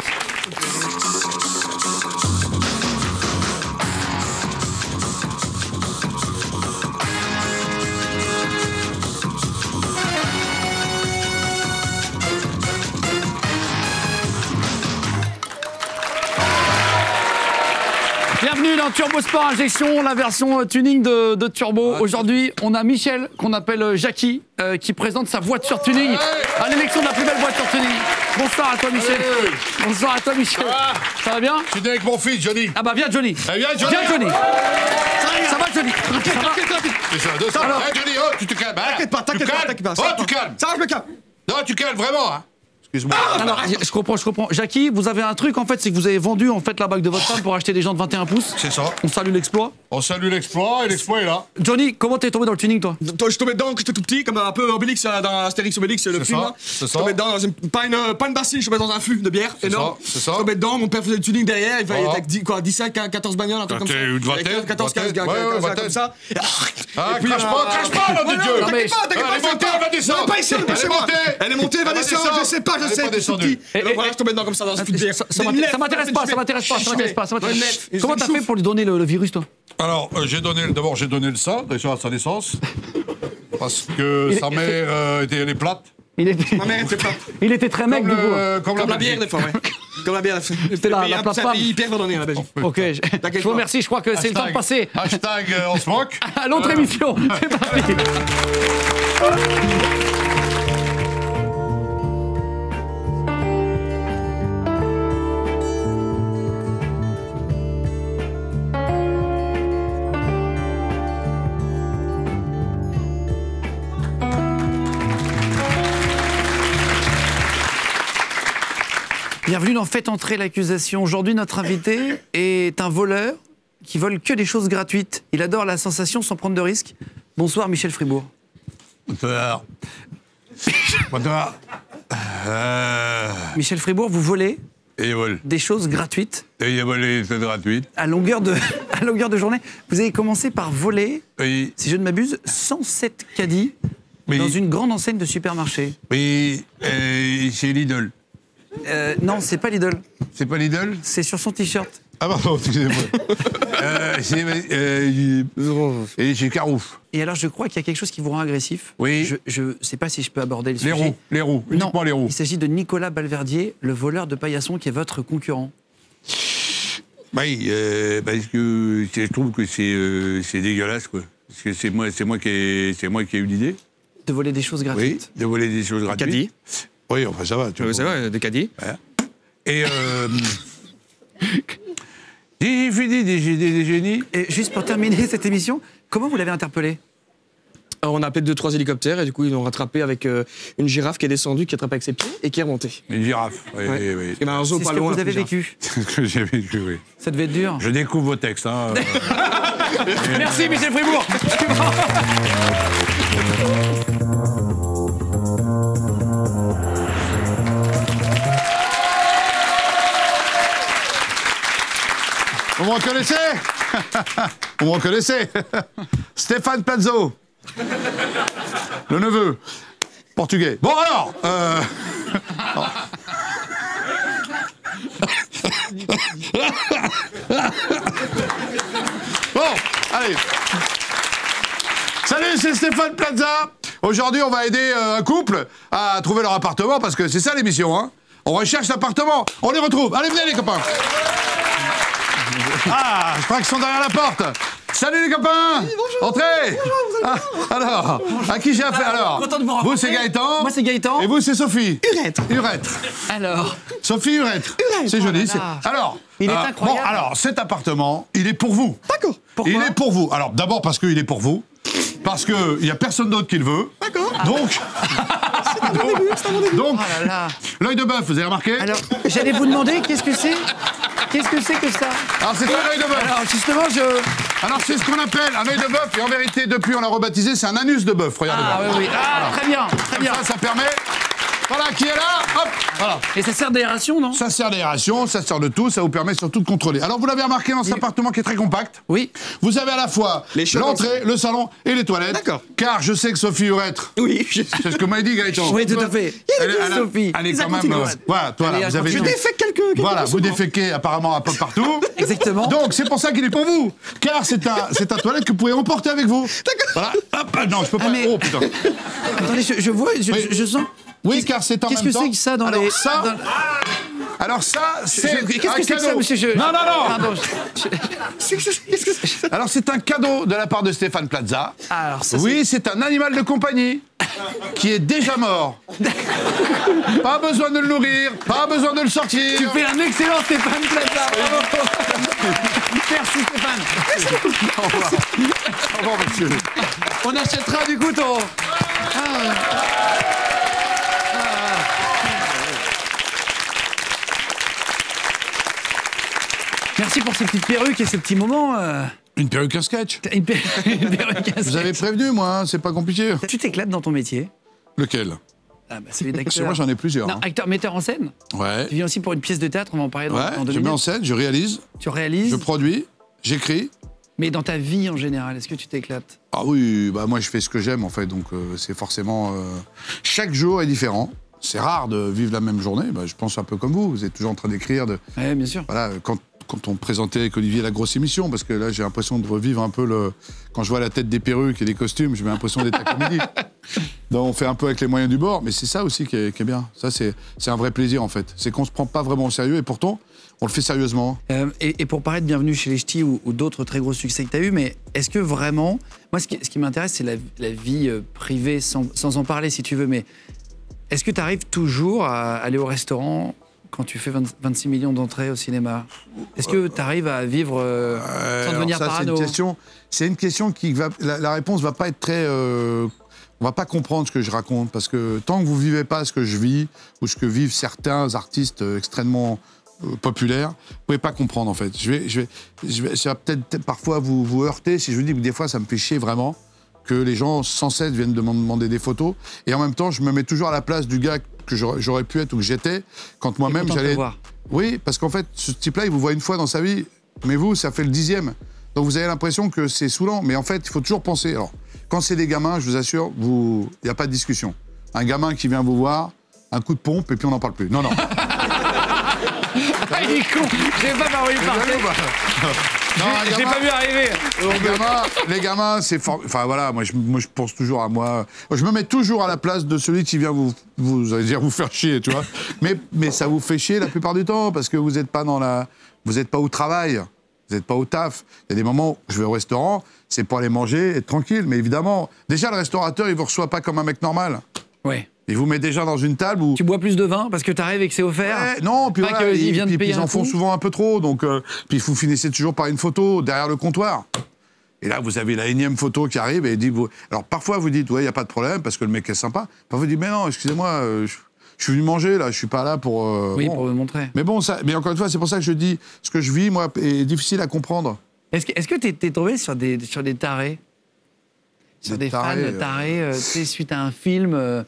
Bienvenue dans Turbo Sport Injection, la version tuning de Turbo. Aujourd'hui, on a Michel, qu'on appelle Jackie, qui présente sa voiture tuning à l'élection de la plus belle voiture tuning. Bonsoir à toi, Michel. Bonsoir à toi, Michel. Ça va bien? Je suis avec mon fils, Johnny. Ah bah viens, Johnny. Eh bien, Johnny. Viens, Johnny. Ça va, Johnny? Ça va? C'est ça, 200. Alors- Eh, Johnny, oh, tu te calmes. Hein. T'inquiète pas, t'inquiète Tu pas, calmes. t'inquiète pas. Oh, tu calmes. Ça va, je me calme. Non, tu calmes, vraiment. Hein. Excuse-moi. Alors, je comprends. Jackie, vous avez un truc, en fait, c'est que vous avez vendu, en fait, la bague de votre femme pour acheter des gens de 21 pouces. C'est ça. On salue l'exploit. On salue l'exploit et l'exploit est là. Johnny, comment t'es tombé dans le tuning, toi? Toi, je tombais dedans quand j'étais tout petit, comme un peu Obélix dans Astérix Obélix, le C'est film. ça, là. c'est Je ça. tombais dedans dans pas une bassine, je tombais dans un fût de bière énorme. ça, c'est ça. Je tombais dedans, mon père faisait le tuning derrière, il fallait Voilà. avec 17, 14 bagnoles, un truc comme ça. Une vingtaine, Avec 14, 15 vingtaine. gars, Ouais, 15 gars vingtaine. comme ça. Ah, Et puis, crache pas, nom de Ouais, Dieu. non, t'inquiète pas, Elle est montée, elle va descendre. Non, pas ici, Elle est chez moi. montée. Elle est montée, elle va Elle va descendre, descendre. je sais pas, Elle est je sais, pas tout descendue. petit. Et donc voilà, je tombais dedans comme ça dans un fût de bière. Ça m'intéresse pas, ça m'intéresse pas. Comment t'as fait pour lui donner le virus, toi? Alors, d'abord, j'ai donné le sang, déjà à sa naissance. Parce que sa mère était plate. Il était, Ma mère était pas. il était très mec, du coup. Comme Comme la bière, des fois, ouais. Comme la bière. C'était la plateforme. C'est un pays hyper abandonné, la Belgique. Ok, je vous remercie. Je crois que c'est le temps de passer Hashtag on se moque. à l'autre émission. C'est parti. Bienvenue dans Faites entrer l'accusation. Aujourd'hui, notre invité est un voleur qui vole que des choses gratuites. Il adore la sensation sans prendre de risques. Bonsoir, Michel Fribourg. Bonsoir. Bonsoir. Michel Fribourg, vous volez Et voilà. des choses gratuites Et il y a volé, c'est gratuit. à longueur de journée. Vous avez commencé par voler, Oui, si je ne m'abuse, 107 caddies Oui. dans une grande enseigne de supermarché. oui, c'est Lidl. Non, c'est pas Lidl. C'est pas Lidl? C'est sur son t-shirt. Ah pardon, excusez-moi. Et chez Carouf. Et alors, je crois qu'il y a quelque chose qui vous rend agressif. Oui. Je ne sais pas si je peux aborder le Les sujet. roues, Non, uniquement les roues. il s'agit de Nicolas Balverdier, le voleur de paillasson qui est votre concurrent. Oui, parce que je trouve que c'est dégueulasse, quoi. Parce que c'est moi qui ai eu l'idée. De voler des choses Oui, gratuites. de voler des choses gratuites. Caddie. Oui, enfin ça va. Tu vois. C'est vrai, des caddies. Voilà. Et Il finit des génies. Et juste pour terminer cette émission, comment vous l'avez interpellé? On a appelé 2-3 hélicoptères et du coup ils l'ont rattrapé avec une girafe qui est descendue, qui a attrapé avec ses pieds et qui est remontée. Une girafe, oui, Ouais. oui. Et ben, un zoo C'est pas ce que loin. vous avez girafe. vécu. C'est ce que j'ai vécu, oui. Ça devait être dur. Je découvre vos textes. Hein. Merci Michel Fribourg. Vous me reconnaissez? Vous me reconnaissez? Stéphane Plazo. Le neveu. Portugais. Bon alors Bon, allez. Salut, c'est Stéphane Plaza. Aujourd'hui, on va aider un couple à trouver leur appartement parce que c'est ça l'émission, hein. On recherche l'appartement, on les retrouve. Allez, venez les copains. Ah, je crois qu'ils sont derrière la porte. Salut les copains. Oui, bonjour. Entrez. Bonjour, alors, à qui j'ai affaire alors? Content de vous rencontrer. Vous, c'est Gaëtan. Moi, c'est Gaëtan. Et vous, c'est Sophie. Urètre. Alors, Sophie Urètre. C'est joli. Oh là là. Alors, Il est incroyable. Bon, alors, cet appartement, il est pour vous. D'accord. pourquoi? Il est pour vous. Alors, d'abord parce qu'il est pour vous. Parce qu'il n'y a personne d'autre qui le veut. D'accord. Donc, donc, Oh là là. l'œil de bœuf, vous avez remarqué? Alors, j'allais vous demander, qu'est-ce que c'est? Qu'est-ce que c'est que ça? Alors, c'est un œil de bœuf. Alors, justement, Alors, c'est ce qu'on appelle un œil de bœuf. Et en vérité, depuis, on l'a rebaptisé, c'est un anus de bœuf. Regardez. Ah oui, oui. Ah, très bien, très bien. Ça permet... Voilà, qui est là? Hop, voilà. Et ça sert d'aération, non? Ça sert d'aération, ça sert de tout, ça vous permet surtout de contrôler. Alors, vous l'avez remarqué dans cet appartement qui est très compact. Oui. Vous avez à la fois Les chambres. l'entrée, le salon et les toilettes. D'accord. Car je sais que Sophie Urètre, Oui, c'est ce que m'a dit Gaëtan. Oui, tout à fait. Sophie. Elle est Ça quand même... continue. voilà, Allez, vous avez... je défais quelques Voilà, vous souvent. déféquez apparemment un peu partout. Exactement. Donc, c'est pour ça qu'il est pour vous. Car c'est un toilette que vous pouvez emporter avec vous. D'accord. Voilà. Hop, non, je peux pas... mais- Oh, putain. Attendez, je vois, Oui. je sens. Oui, car c'est en même temps... Qu'est-ce que c'est que ça dans Alors, les... ça... dans- Alors ça, c'est Qu'est-ce que un c'est que ça, cadeau. monsieur? Non, non, non. Pardon. Qu'est-ce que c'est? Alors c'est un cadeau de la part de Stéphane Plaza. Alors, ça, Oui, c'est un animal de compagnie qui est déjà mort. Pas besoin de le nourrir, pas besoin de le sortir. tu fais un excellent Stéphane Plaza. Bravo. Merci Stéphane. Au revoir. Au revoir, monsieur. On achètera du coup ton... Merci pour ces petites perruques et ces petits moments. Une perruque, un sketch. Une perruque à Vous avez sketch. prévenu, moi, hein, c'est pas compliqué. Tu t'éclates dans ton métier. Lequel? Ah bah, celui Parce que d'acteur. moi, j'en ai plusieurs. Non, hein. acteur, metteur en scène. Ouais. Tu viens aussi pour une pièce de théâtre, on va en parler dans Ouais, deux je mets en minutes. scène, je réalise, Tu réalises, je produis, j'écris. mais dans ta vie en général, est-ce que tu t'éclates? Ah oui, bah moi je fais ce que j'aime en fait, donc c'est forcément... chaque jour est différent. C'est rare de vivre la même journée, bah, je pense un peu comme vous, vous êtes toujours en train d'écrire, de... Oui, bien sûr. Voilà, quand on présentait avec Olivier la grosse émission, parce que là j'ai l'impression de revivre un peu le... Quand je vois la tête des perruques et des costumes, j'ai l'impression d'être à Comédie. Donc on fait un peu avec les moyens du bord, mais c'est ça aussi qui est bien. Ça c'est un vrai plaisir en fait. C'est qu'on se prend pas vraiment au sérieux et pourtant on le fait sérieusement. Et pour paraître bienvenue chez les Ch'tis ou d'autres très gros succès que tu as eu, mais est-ce que vraiment... Moi, ce qui m'intéresse, c'est la vie privée, sans en parler si tu veux, mais est-ce que tu arrives toujours à aller au restaurant quand tu fais 26 millions d'entrées au cinéma? Est-ce que tu arrives à vivre sans devenir Alors ça, parano? c'est une question qui va... La réponse va pas être très... on va pas comprendre ce que je raconte, parce que tant que vous vivez pas ce que je vis, ou ce que vivent certains artistes extrêmement populaires, vous pouvez pas comprendre en fait. Ça va peut-être parfois vous heurter si je vous dis que des fois ça me fait chier vraiment que les gens sans cesse viennent de me demander des photos, et en même temps je me mets toujours à la place du gars que j'aurais pu être ou que j'étais quand moi-même content de te j'allais... voir. Oui, parce qu'en fait ce type-là il vous voit une fois dans sa vie, mais vous ça fait le 10e. Donc vous avez l'impression que c'est saoulant, mais en fait il faut toujours penser. Alors quand c'est des gamins, je vous assure, il n'y a pas de discussion. Un gamin qui vient vous voir, un coup de pompe et puis on n'en parle plus. Non, non. Ah, il est con. J'ai pas parlé parler. Non, un J'ai gamin- pas vu arriver. Les gamins, c'est fort. Enfin voilà, moi je pense toujours à moi. Je me mets toujours à la place de celui qui vient allez dire vous faire chier, tu vois. Mais ça vous fait chier la plupart du temps parce que vous n'êtes pas au travail, vous n'êtes pas au taf. Il y a des moments où je vais au restaurant, c'est pour aller manger, être tranquille. Mais évidemment, déjà le restaurateur il vous reçoit pas comme un mec normal. Ouais. Il vous met déjà dans une table où... Tu bois plus de vin parce que t'arrives et que c'est offert. Ouais, non, puis Pas voilà, qu'il vient de puis payer ils un en font coup. souvent un peu trop, donc puis vous finissez toujours par une photo derrière le comptoir. Et là, vous avez la énième photo qui arrive et dit... Alors, parfois, vous dites, ouais, il n'y a pas de problème parce que le mec est sympa. Parfois, vous dites, mais non, excusez-moi, je suis venu manger, là, je suis pas là pour... Oui, bon. pour me montrer. Mais bon, mais encore une fois, c'est pour ça que je dis, ce que je vis, moi, est difficile à comprendre. Est-ce que t'es tombé sur des tarés? Sur des fans tarés, tu sais, suite à un film...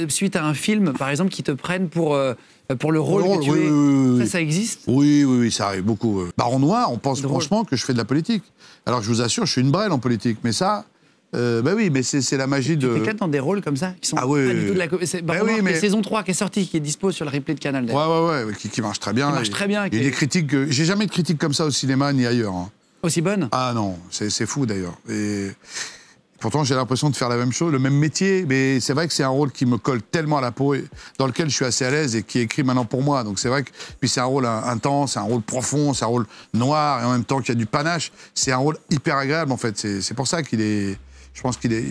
suite à un film, par exemple, qui te prennent pour le rôle que tu es. Oui. Ça existe? Oui, ça arrive beaucoup. Baron Noir, on pense Drôle. franchement que je fais de la politique. Alors, je vous assure, je suis une brêle en politique. Mais ça, bah oui, mais c'est la magie de... Tu t'éclates dans des rôles comme ça, qui sont Ah oui, pas du tout de la... C'est Baron Noir, mais... la saison 3 qui est sortie, qui est dispo sur le replay de Canal. d'ailleurs. Ouais, qui marche très bien. Qui marche très bien. Il y a des critiques... J'ai jamais de critiques comme ça au cinéma ni ailleurs. Hein. Aussi bonne? Ah non, c'est fou d'ailleurs. Et... Pourtant, j'ai l'impression de faire la même chose, le même métier, mais c'est vrai que c'est un rôle qui me colle tellement à la peau, et dans lequel je suis assez à l'aise et qui est écrit maintenant pour moi. Donc c'est vrai que puis c'est un rôle intense, c'est un rôle profond, c'est un rôle noir et en même temps qu'il y a du panache. C'est un rôle hyper agréable en fait. C'est pour ça qu'il est, je pense qu'il est,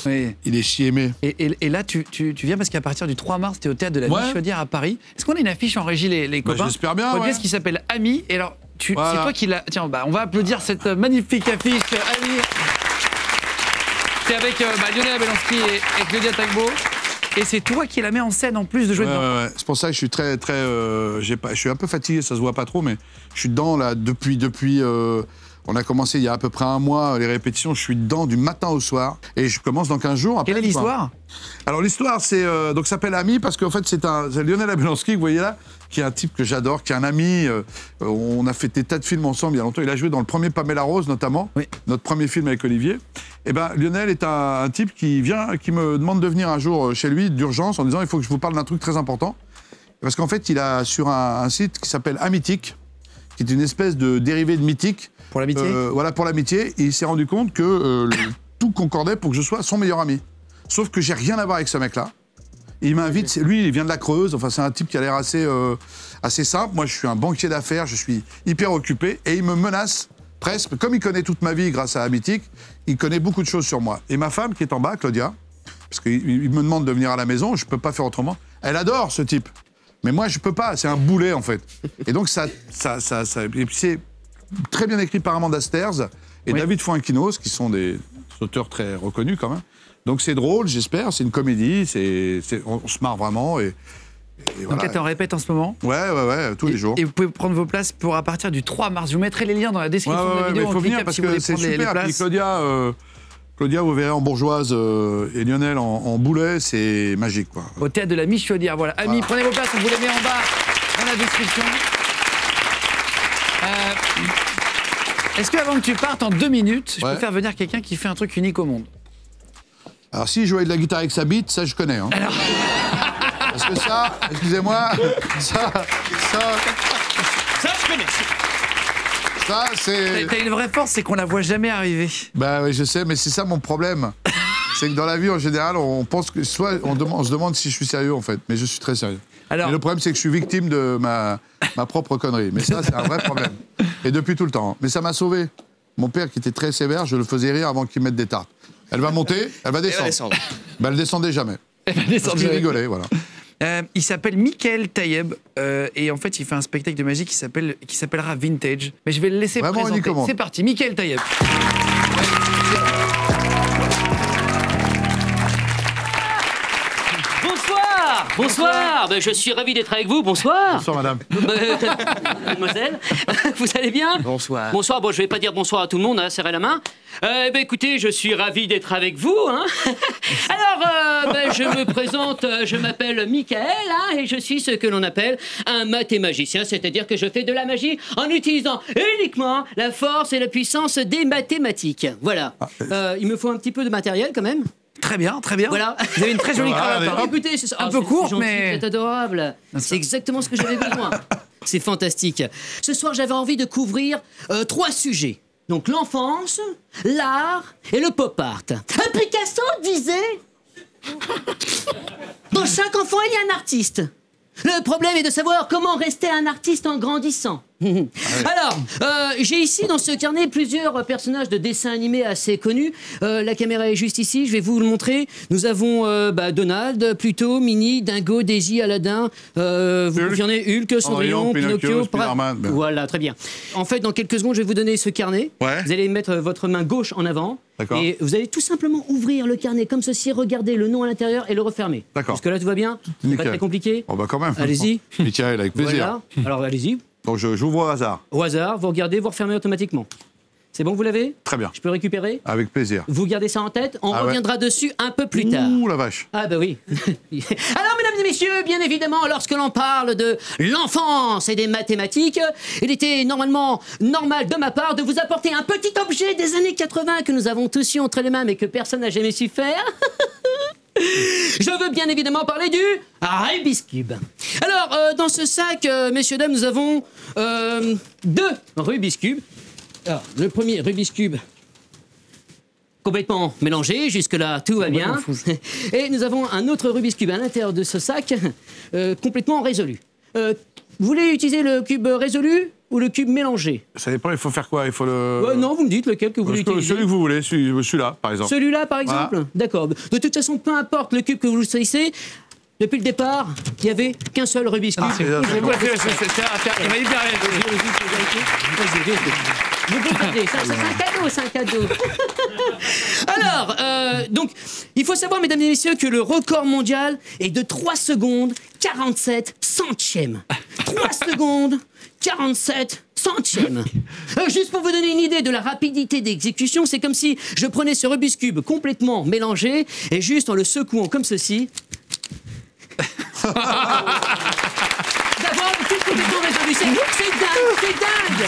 Oui. il est si aimé. Et là, tu viens parce qu'à partir du 3 mars, tu es au théâtre de la Ouais. Michaudière à Paris. Est-ce qu'on a une affiche en régie, les copains? j'espère bien, Une ouais. pièce qui s'appelle Ami. Et alors, Voilà. c'est toi qui l'as. Tiens, on va applaudir cette magnifique affiche, Ami. C'est avec Lionel Abelansky et Claudia Tagbo. Et c'est toi qui la mets en scène en plus de jouer dedans. Ouais. C'est pour ça que je suis très je suis un peu fatigué, ça se voit pas trop, mais je suis dedans là depuis. On a commencé il y a à peu près un mois les répétitions. Je suis dedans du matin au soir et je commence dans 15 jours. Quelle est l'histoire? Alors l'histoire, c'est donc ça s'appelle Ami parce qu'en fait c'est Lionel Abelansky que vous voyez là, qui est un type que j'adore, qui est un ami. On a fait des tas de films ensemble il y a longtemps. Il a joué dans le premier Pamela Rose notamment, oui. Notre premier film avec Olivier. Et ben Lionel est un type qui me demande de venir un jour chez lui d'urgence en disant il faut que je vous parle d'un truc très important parce qu'en fait il a sur un site qui s'appelle Amitique, qui est une espèce de dérivé de mythique. Pour l'amitié? Voilà, pour l'amitié. Et il s'est rendu compte que tout concordait pour que je sois son meilleur ami. Sauf que j'ai rien à voir avec ce mec-là. Et il m'invite, lui, il vient de la Creuse. Enfin, c'est un type qui a l'air assez simple. Moi, je suis un banquier d'affaires, je suis hyper occupé. Et il me menace presque. Comme il connaît toute ma vie grâce à Amitique, il connaît beaucoup de choses sur moi. Et ma femme, qui est en bas, Claudia, parce qu'il me demande de venir à la maison, je peux pas faire autrement. Elle adore ce type. Mais moi, je peux pas. C'est un boulet, en fait. Et donc, ça et puis c'est très bien écrit par Amanda Stairs et David Fuenquinos, qui sont des auteurs très reconnus quand même. Donc c'est drôle, j'espère, c'est une comédie, on se marre vraiment. Et Donc voilà. là, t'es en répète en ce moment? Ouais, tous les jours. Et vous pouvez prendre vos places à partir du 3 mars. Je vous mettrai les liens dans la description de la vidéo. Il faut venir parce que c'est super. Puis Claudia, vous verrez en bourgeoise et Lionel en boulet, c'est magique, quoi. Au théâtre de la Michaudière, voilà. Amis, prenez vos places, on vous les met en bas dans la description. Est-ce qu'avant que tu partes, en 2 minutes, je peux faire venir quelqu'un qui fait un truc unique au monde? Alors, si jouait de la guitare avec sa bite, ça, je connais. Hein. Parce que ça, excusez-moi, ça, je connais. Ça, c'est... T'as une vraie force, c'est qu'on la voit jamais arriver. Bah oui, je sais, mais c'est ça mon problème. C'est que dans la vie, en général, on pense que soit on se demande si je suis sérieux, en fait. Mais je suis très sérieux. Alors... Mais le problème, c'est que je suis victime de ma propre connerie. Mais ça, c'est un vrai problème. Et depuis tout le temps. Mais ça m'a sauvé. Mon père, qui était très sévère, je le faisais rire avant qu'il mette des tartes. Elle va monter, elle va descendre. Bah, elle descendait jamais. Elle va descendre. Parce qu'il rigolait, voilà. Il s'appelle Michael Taïeb et en fait il fait un spectacle de magie qui s'appellera Vintage. Mais je vais le laisser Vraiment présenter. uniquement. C'est parti, Michael Taïeb. Bonsoir. Ben, je suis ravi d'être avec vous. Bonsoir. Bonsoir, madame. Mademoiselle, vous allez bien? Bonsoir. Bonsoir. Bon, je vais pas dire bonsoir à tout le monde, hein, serrez la main. Ben, écoutez, je suis ravi d'être avec vous. Hein. Alors, je me présente, je m'appelle Michael hein, et je suis ce que l'on appelle un mathémagicien, c'est-à-dire que je fais de la magie en utilisant uniquement la force et la puissance des mathématiques. Voilà. Il me faut un petit peu de matériel quand même. Très bien, très bien. Voilà. Vous avez une très jolie cravate. hein. Écoutez, c'est Un peu courte, gentil, mais... c'est adorable. C'est exactement ce que j'avais besoin. C'est fantastique. Ce soir, j'avais envie de couvrir 3 sujets. Donc l'enfance, l'art et le pop art. Un Picasso disait... Dans chaque enfant, il y a un artiste. Le problème est de savoir comment rester un artiste en grandissant. Alors, j'ai ici dans ce carnet plusieurs personnages de dessins animés assez connus. La caméra est juste ici, je vais vous le montrer. Nous avons Donald, Pluto, Minnie, Dingo, Daisy, Aladdin, vous confirmez Hulk, Cendrillon, Pinocchio, Spider-Man. Voilà, très bien. En fait, dans quelques secondes, je vais vous donner ce carnet. Ouais. Vous allez mettre votre main gauche en avant. D'accord. Et vous allez tout simplement ouvrir le carnet comme ceci, regarder le nom à l'intérieur et le refermer. D'accord. Parce que là, tout va bien. C'est pas Nickel. très compliqué. Oh bah quand même. Allez-y. Michael, avec plaisir. Voilà. Alors, allez-y. Donc j'ouvre au hasard. Au hasard, vous regardez, vous refermez automatiquement. C'est bon, vous l'avez? Très bien. Je peux récupérer? Avec plaisir. Vous gardez ça en tête? On Ah ouais. reviendra dessus un peu plus tard. Ouh la vache. Ah bah oui. Alors, mesdames et messieurs, bien évidemment, lorsque l'on parle de l'enfance et des mathématiques, il était normalement normal de ma part de vous apporter un petit objet des années 80 que nous avons tous eu entre les mains mais que personne n'a jamais su faire. Je veux bien évidemment parler du Rubik's Cube. Alors, dans ce sac, messieurs, dames, nous avons 2 Rubik's Cube. Alors, le premier Rubik's Cube, complètement mélangé, jusque-là tout va bien. Et nous avons un autre Rubik's Cube à l'intérieur de ce sac, complètement résolu. Vous voulez utiliser le cube résolu ou le cube mélangé? Ça dépend, il faut faire quoi? Il faut le. Non, vous me dites lequel que vous voulez utiliser. Celui que vous voulez, celui-là, par exemple. Celui-là, par exemple? Voilà. D'accord. De toute façon, peu importe le cube que vous choisissez, depuis le départ, il n'y avait qu'un seul Rubik's Cube. c'est ça, c'est bon. Il m'a hyper Vous pouvez garder. Ça, c'est un cadeau. Alors, donc, il faut savoir, mesdames et messieurs, que le record mondial est de 3 secondes 47 centièmes. 3 secondes 47 centièmes. Juste pour vous donner une idée de la rapidité d'exécution, c'est comme si je prenais ce Rubik's Cube complètement mélangé et juste en le secouant comme ceci. D'avoir tout complètement résolu. C'est dingue, c'est dingue.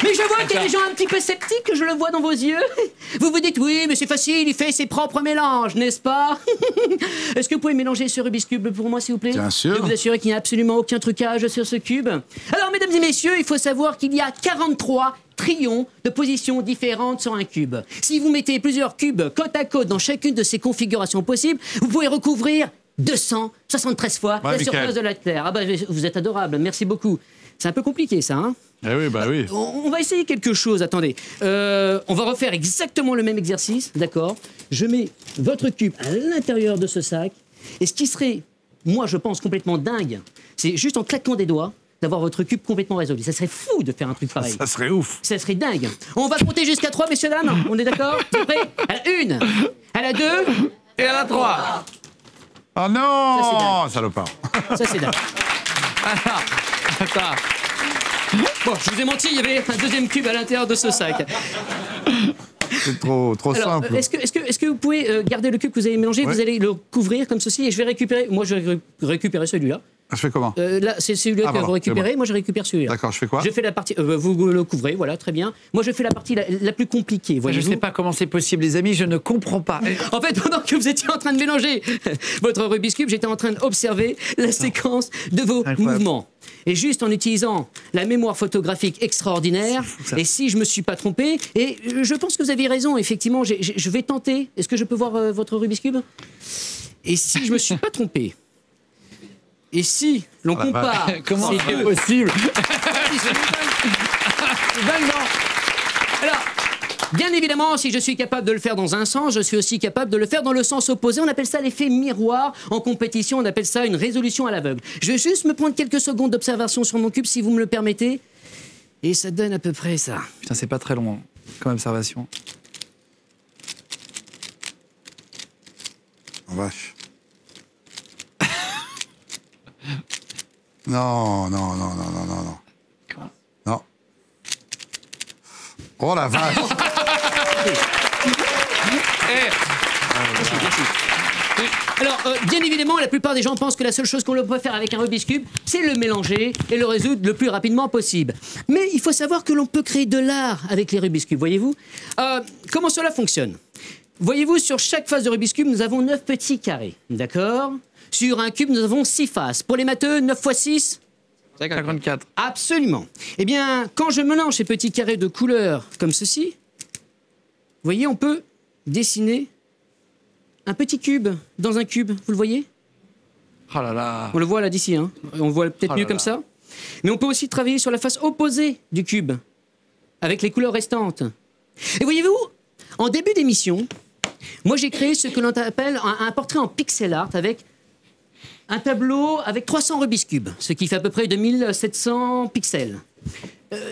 Mais je vois qu'il y a des gens un petit peu sceptiques, que je le vois dans vos yeux. Vous vous dites, oui, mais c'est facile, il fait ses propres mélanges, n'est-ce pas? Est-ce que vous pouvez mélanger ce Rubik's Cube pour moi, s'il vous plaît? Bien sûr. Je vous assure qu'il n'y a absolument aucun trucage sur ce cube. Alors, mesdames et messieurs, il faut savoir qu'il y a 43 trillions de positions différentes sur un cube. Si vous mettez plusieurs cubes côte à côte dans chacune de ces configurations possibles, vous pouvez recouvrir 273 fois la surface de la Terre. Ah bah, vous êtes adorable, merci beaucoup. C'est un peu compliqué, ça, hein? Eh oui, bah oui. On va essayer quelque chose, attendez. On va refaire exactement le même exercice, d'accord? Je mets votre cube à l'intérieur de ce sac. Et ce qui serait, moi je pense, complètement dingue, c'est juste en claquant des doigts d'avoir votre cube complètement résolu. Ça serait fou de faire un truc pareil. Ça serait ouf. Ça serait dingue. On va compter jusqu'à 3, messieurs, dames. On est d'accord? Vous êtes prêts? À la 1, à la 2, Et à la 3. Oh Ça, non, salopard. ça c'est dingue. Attends. Bon, je vous ai menti, il y avait un deuxième cube à l'intérieur de ce sac. C'est trop Alors, simple. est-ce que vous pouvez garder le cube que vous avez mélangé? Ouais. Vous allez le couvrir comme ceci et je vais récupérer. Moi, je vais récupérer celui-là. Je fais comment? Là, c'est celui-là que pardon, vous récupérez. c'est Moi, je récupère celui-là. D'accord, je fais quoi? Je fais la partie. Vous le couvrez, voilà, très bien. Moi, je fais la partie la plus compliquée. Je Voyez-vous. ne sais pas comment c'est possible, les amis, je ne comprends pas. En fait, pendant que vous étiez en train de mélanger votre Rubik's Cube, j'étais en train d'observer la séquence de vos Incroyable. mouvements. Et juste en utilisant la mémoire photographique extraordinaire, et si je me suis pas trompé, et je pense que vous avez raison, effectivement, je vais tenter. Est-ce que je peux voir votre Rubik's Cube? Et si je me suis pas trompé, et si l'on compare Comment ces c'est deux possible? C'est dingue, non? Alors, bien évidemment, si je suis capable de le faire dans un sens, je suis aussi capable de le faire dans le sens opposé. On appelle ça l'effet miroir. En compétition, on appelle ça une résolution à l'aveugle. Je vais juste me prendre quelques secondes d'observation sur mon cube, si vous me le permettez. Et ça donne à peu près ça. Putain, c'est pas très long, hein, comme observation. Oh, vache. Non. Comment? Non. Oh la vache. Alors, bien évidemment, la plupart des gens pensent que la seule chose qu'on peut faire avec un Rubik's Cube, c'est le mélanger et le résoudre le plus rapidement possible. Mais il faut savoir que l'on peut créer de l'art avec les Rubik's Cube, voyez-vous. Comment cela fonctionne? Voyez-vous, sur chaque face de Rubik's Cube, nous avons 9 petits carrés, d'accord? Sur un cube, nous avons 6 faces. Pour les matheux, 9 x 6 54. Absolument. Eh bien, quand je mélange ces petits carrés de couleurs comme ceci, vous voyez, on peut dessiner un petit cube dans un cube. Vous le voyez? Oh là là. On le voit là d'ici, hein. On le voit peut-être Oh mieux là comme là. ça. Mais on peut aussi travailler sur la face opposée du cube, avec les couleurs restantes. Et voyez-vous, en début d'émission, moi j'ai créé ce que l'on appelle un portrait en pixel art avec un tableau avec 300 Rubik's Cube, ce qui fait à peu près 2700 pixels.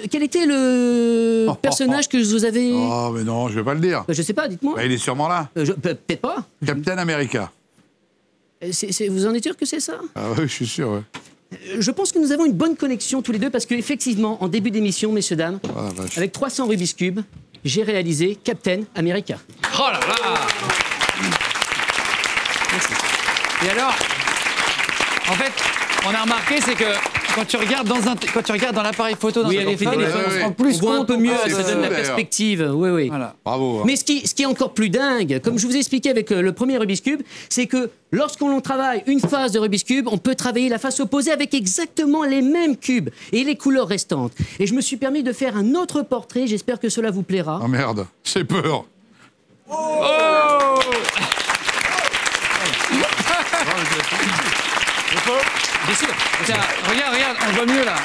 Quel était le personnage que vous avez... Oh, mais non, je vais pas le dire. Je sais pas, dites-moi. Bah, il est sûrement là. Peut-être pas. Captain America. Vous en êtes sûr que c'est ça? Ah oui, je suis sûr, ouais. Je pense que nous avons une bonne connexion tous les deux parce qu'effectivement, en début d'émission, messieurs, dames, Oh, la vache. avec 300 Rubik's Cube, j'ai réalisé Captain America. Oh là là. Et alors, en fait, on a remarqué, c'est que quand tu regardes dans l'appareil photo dans Oui, un avec téléphone, téléphone, on se rend oui. plus On voit un compte. peu mieux, Ah, ça c'est donne la super. perspective. Oui, oui. Voilà. Bravo. hein. Mais ce qui est encore plus dingue, comme je vous ai expliqué avec le premier Rubik's Cube, c'est que lorsqu'on travaille une phase de Rubik's Cube, on peut travailler la face opposée avec exactement les mêmes cubes et les couleurs restantes. Et je me suis permis de faire un autre portrait, j'espère que cela vous plaira. Oh merde, j'ai peur. Bien sûr. Tiens, regarde, on voit mieux là.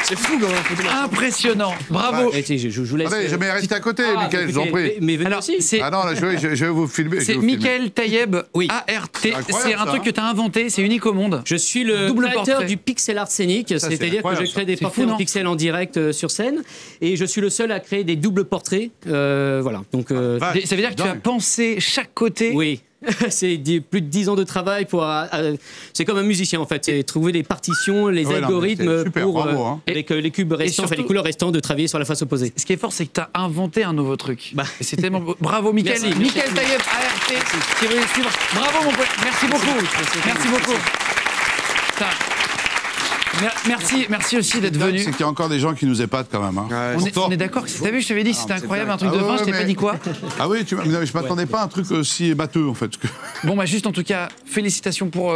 C'est fou quand même. Impressionnant. Bravo. Je vous laisse. Attendez, je vais rester à côté, Mickaël, je vous en prie. Mais venez Alors, aussi. c'est Ah non, là, je vais vous filmer. je c'est vais vous filmer. Mickaël Taïeb, Oui. ART. incroyable, C'est un ça, truc hein. que tu as inventé, c'est unique au monde. Je suis le Double créateur portrait. du pixel art scénique, c'est c'est-à-dire que incroyable, je crée des C'est portraits fou, non en pixel en direct sur scène, et je suis le seul à créer des doubles portraits. Voilà. Donc, Vache, Ça veut dire que tu as dingue. pensé chaque côté. oui. C'est plus de 10 ans de travail pour. C'est comme un musicien en fait. C'est trouver les partitions, les Ouais, non, mais algorithmes c'est super, pour bravo, hein. avec les cubes restants, enfin, surtout- les couleurs restantes, de travailler sur la face opposée. Ce qui est fort, c'est que tu as inventé un nouveau truc. Bah. Et c'est tellement beau. Bravo, Mickaël. Merci, Mickaël merci. Taïeb, ART. Si vous voulez suivre. Bravo, mon pote. Merci beaucoup. Merci beaucoup. Putain. Merci aussi d'être venu. C'est qu'il y a encore des gens qui nous épatent quand même. Hein. On est d'accord. T'as vu, je t'avais dit que c'était incroyable, un truc de Ah fin, ouais, je t'ai mais- pas dit quoi. Ah oui, non, mais je m'attendais pas à un truc aussi batteux en fait. Bon, bah, juste en tout cas, félicitations pour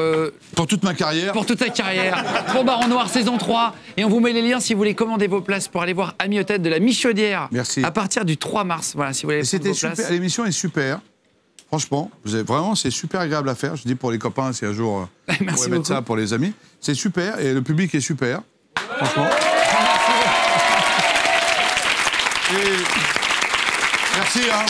Pour toute ma carrière. toute ta carrière, pour Baron Noir saison 3. Et on vous met les liens si vous voulez commander vos places pour aller voir Ami Hôtel de la Michaudière. Merci. À partir du 3 mars. Voilà, si vous voulez Et prendre c'était vos super. places. L'émission est super. Franchement, c'est super agréable à faire. Je dis pour les copains, si un jour on Merci pourrait mettre beaucoup. ça pour les amis. C'est super et le public est super. Franchement. Et merci, hein.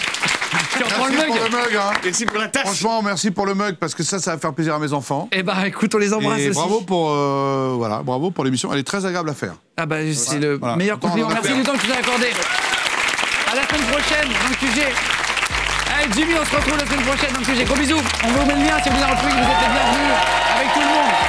Tu reprends le Merci mug. pour le mug, hein. Merci pour la tasse. Franchement, merci pour le mug parce que ça va faire plaisir à mes enfants. Eh bah, écoute, on les embrasse Et aussi. bravo pour l'émission. Elle est très agréable à faire. Ah bah, c'est le Voilà. meilleur Content compliment. d'en Merci faire. du temps que tu nous as accordé. À la semaine prochaine dans le QG. Allez, Jimmy, on se retrouve la semaine prochaine dans le QG. Gros bisous. On vous met le lien si vous êtes dans le truc. Vous êtes les bienvenus avec tout le monde.